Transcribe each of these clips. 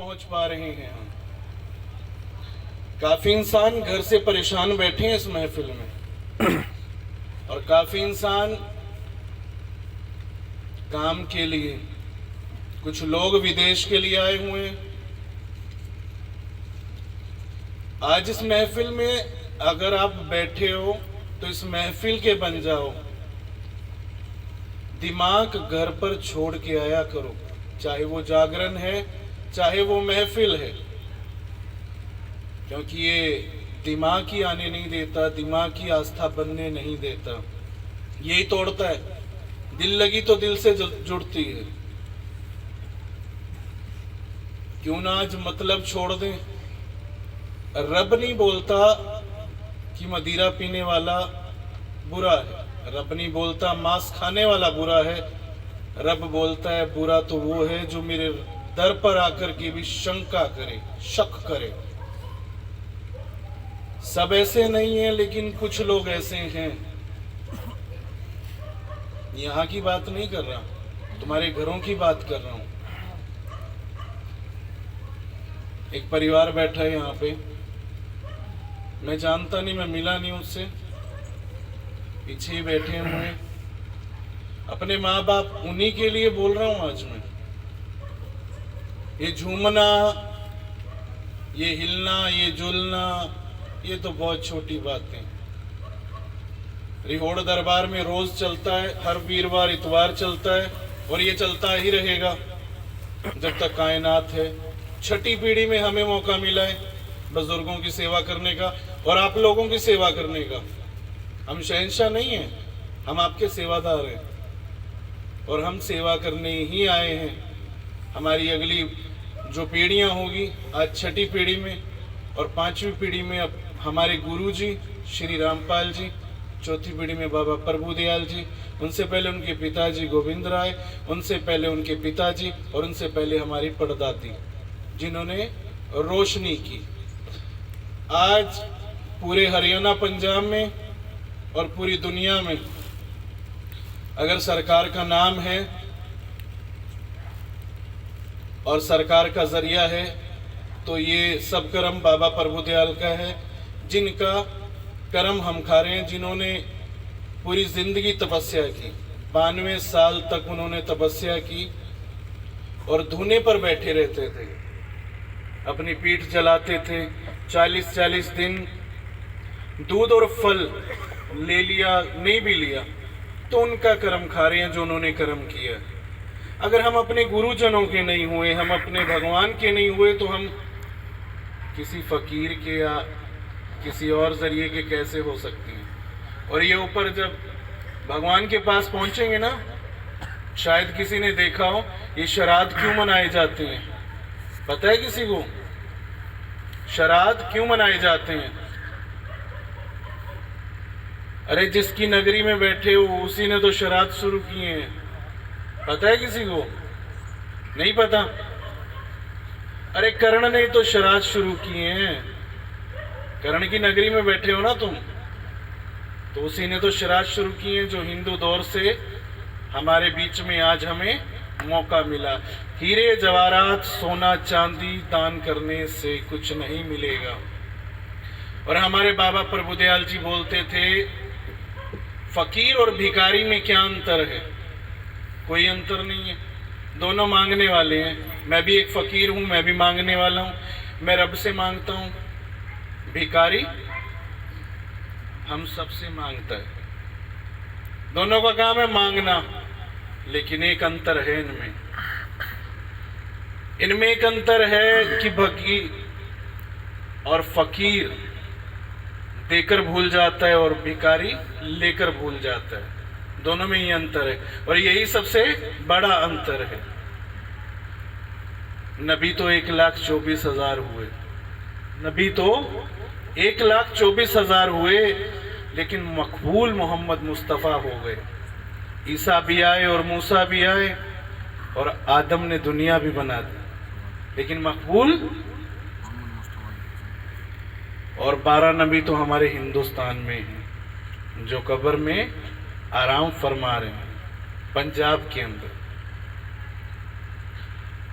पहुंच पा रहे हैं हम। काफी इंसान घर से परेशान बैठे हैं इस महफिल में और काफी इंसान काम के लिए, कुछ लोग विदेश के लिए आए हुए हैं। आज इस महफिल में अगर आप बैठे हो तो इस महफिल के बन जाओ। दिमाग घर पर छोड़ के आया करो, चाहे वो जागरण है चाहे वो महफिल है, क्योंकि ये दिमाग ही आने नहीं देता, दिमाग की आस्था बनने नहीं देता, यही तोड़ता है। दिल लगी तो दिल से जुड़ती है। क्यों ना आज मतलब छोड़ दें। रब नहीं बोलता कि मदिरा पीने वाला बुरा है, रब नहीं बोलता मांस खाने वाला बुरा है। रब बोलता है बुरा तो वो है जो मेरे दर पर आकर के भी शंका करे, शक करे। सब ऐसे नहीं है, लेकिन कुछ लोग ऐसे हैं। यहाँ की बात नहीं कर रहा, तुम्हारे घरों की बात कर रहा हूं। एक परिवार बैठा है यहाँ पे, मैं जानता नहीं, मैं मिला नहीं उससे, पीछे ही बैठे हुए हैं। अपने माँ बाप उन्हीं के लिए बोल रहा हूं आज मैं। ये झूमना, ये हिलना, ये झूलना, ये तो बहुत छोटी बात है। रिहोड़ दरबार में रोज चलता है, हर वीरवार इतवार चलता है और ये चलता ही रहेगा जब तक कायनात है। छठी पीढ़ी में हमें मौका मिला है बुजुर्गों की सेवा करने का और आप लोगों की सेवा करने का। हम शहंशाह नहीं हैं, हम आपके सेवादार हैं और हम सेवा करने ही आए हैं। हमारी अगली जो पीढ़ियां होगी, आज छठी पीढ़ी में और पांचवी पीढ़ी में अब हमारे गुरु जी श्री रामपाल जी, चौथी पीढ़ी में बाबा प्रभुदयाल जी, उनसे पहले उनके पिताजी गोविंद राय, उनसे पहले उनके पिताजी और उनसे पहले हमारी परदादी, जिन्होंने रोशनी की। आज पूरे हरियाणा पंजाब में और पूरी दुनिया में अगर सरकार का नाम है और सरकार का जरिया है तो ये सब कर्म बाबा प्रभुदयाल का है, जिनका कर्म हम खा रहे हैं। जिन्होंने पूरी जिंदगी तपस्या की, 92 साल तक उन्होंने तपस्या की और धुने पर बैठे रहते थे, अपनी पीठ जलाते थे। 40-40 दिन दूध और फल ले लिया, नहीं भी लिया तो उनका कर्म खा रहे हैं जो उन्होंने कर्म किया। अगर हम अपने गुरुजनों के नहीं हुए, हम अपने भगवान के नहीं हुए, तो हम किसी फकीर के या किसी और जरिए के कैसे हो सकते हैं। और ये ऊपर जब भगवान के पास पहुंचेंगे ना, शायद किसी ने देखा हो ये श्राद्ध क्यों मनाए जाते हैं। पता है किसी को श्राद्ध क्यों मनाए जाते हैं? अरे जिसकी नगरी में बैठे हो उसी ने तो श्राद्ध शुरू किए हैं। पता है किसी को? नहीं पता? अरे कर्ण ने तो श्राद्ध शुरू किए हैं। कर्ण की नगरी में बैठे हो ना तुम, तो उसी ने तो श्राद्ध शुरू किए हैं जो हिंदू दौर से हमारे बीच में आज हमें मौका मिला। हीरे जवाहरात सोना चांदी दान करने से कुछ नहीं मिलेगा। और हमारे बाबा प्रभुदयाल जी बोलते थे फकीर और भिखारी में क्या अंतर है? कोई अंतर नहीं है, दोनों मांगने वाले हैं। मैं भी एक फकीर हूं, मैं भी मांगने वाला हूं, मैं रब से मांगता हूं। भिखारी हम सबसे मांगता है, दोनों का काम है मांगना, लेकिन एक अंतर है इनमें। इनमें एक अंतर है कि फकीर और फकीर देकर भूल जाता है और भिखारी लेकर भूल जाता है। दोनों में ये अंतर है और यही सबसे बड़ा अंतर है। नबी तो 1,24,000 हुए, नबी तो 1,24,000 हुए, लेकिन मकबूल मोहम्मद मुस्तफ़ा हो गए। ईसा भी आए और मूसा भी आए और आदम ने दुनिया भी बना दी, लेकिन मकबूल और 12 नबी तो हमारे हिंदुस्तान में हैं जो कब्र में आराम फरमा रहे हैं, पंजाब के अंदर।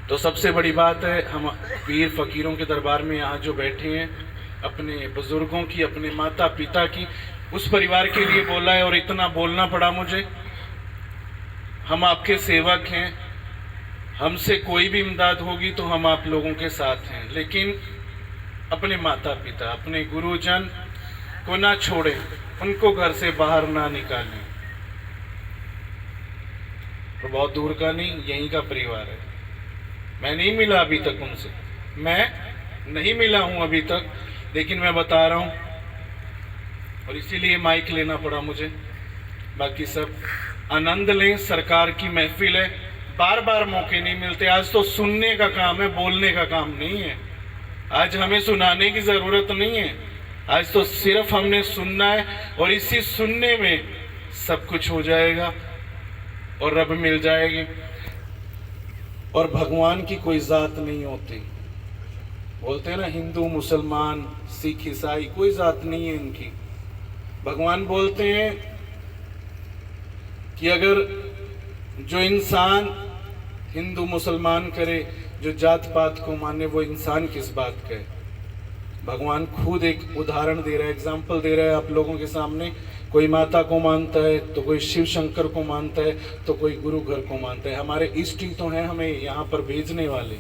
तो सबसे बड़ी बात है, हम पीर फकीरों के दरबार में यहाँ जो बैठे हैं, अपने बुजुर्गों की, अपने माता पिता की, उस परिवार के लिए बोला है और इतना बोलना पड़ा मुझे। हम आपके सेवक हैं, हमसे कोई भी इमदाद होगी तो हम आप लोगों के साथ हैं, लेकिन अपने माता पिता, अपने गुरुजन को ना छोड़ें, उनको घर से बाहर ना निकालें। तो बहुत दूर का नहीं, यहीं का परिवार है। मैं नहीं मिला अभी तक उनसे, मैं नहीं मिला हूं अभी तक, लेकिन मैं बता रहा हूं और इसीलिए माइक लेना पड़ा मुझे। बाकी सब आनंद लें, सरकार की महफिल है, बार बार मौके नहीं मिलते। आज तो सुनने का काम है, बोलने का काम नहीं है। आज हमें सुनाने की जरूरत नहीं है, आज तो सिर्फ हमने सुनना है और इसी सुनने में सब कुछ हो जाएगा और रब मिल जाएगी। और भगवान की कोई जात नहीं होती। बोलते हैं ना, हिंदू मुसलमान सिख ईसाई, कोई जात नहीं है इनकी। भगवान बोलते हैं कि अगर जो इंसान हिंदू मुसलमान करे, जो जात पात को माने, वो इंसान किस बात का है। भगवान खुद एक उदाहरण दे रहा है, एग्जाम्पल दे रहा है आप लोगों के सामने। कोई माता को मानता है, तो कोई शिव शंकर को मानता है, तो कोई गुरु घर को मानता है। हमारे इष्ट ही तो हैं हमें यहाँ पर भेजने वाले,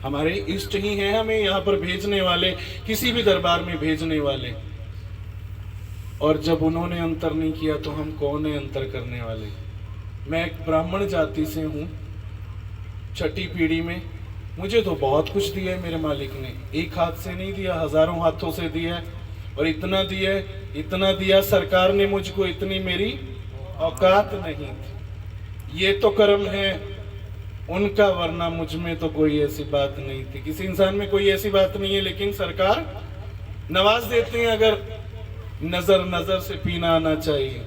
हमारे इष्ट ही हैं हमें यहाँ पर भेजने वाले, किसी भी दरबार में भेजने वाले। और जब उन्होंने अंतर नहीं किया तो हम कौन है अंतर करने वाले। मैं एक ब्राह्मण जाति से हूँ, छठी पीढ़ी में। मुझे तो बहुत कुछ दिया है मेरे मालिक ने, एक हाथ से नहीं दिया, हजारों हाथों से दिया है। और इतना दिया है, इतना दिया सरकार ने मुझको, इतनी मेरी औकात नहीं थी। ये तो कर्म है उनका, वरना मुझ में तो कोई ऐसी बात नहीं थी। किसी इंसान में कोई ऐसी बात नहीं है, लेकिन सरकार नवाज देते हैं अगर नजर नजर से पीना आना चाहिए।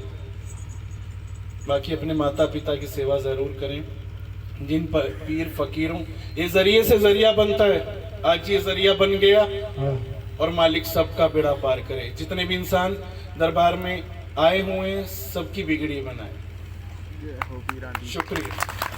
बाकी अपने माता पिता की सेवा जरूर करें। जिन पीर फकीरों, ये जरिए से जरिया बनता है, आज ये जरिया बन गया और मालिक सबका बेड़ा पार करे। जितने भी इंसान दरबार में आए हुए हैं, सबकी बिगड़ी बनाए। शुक्रिया।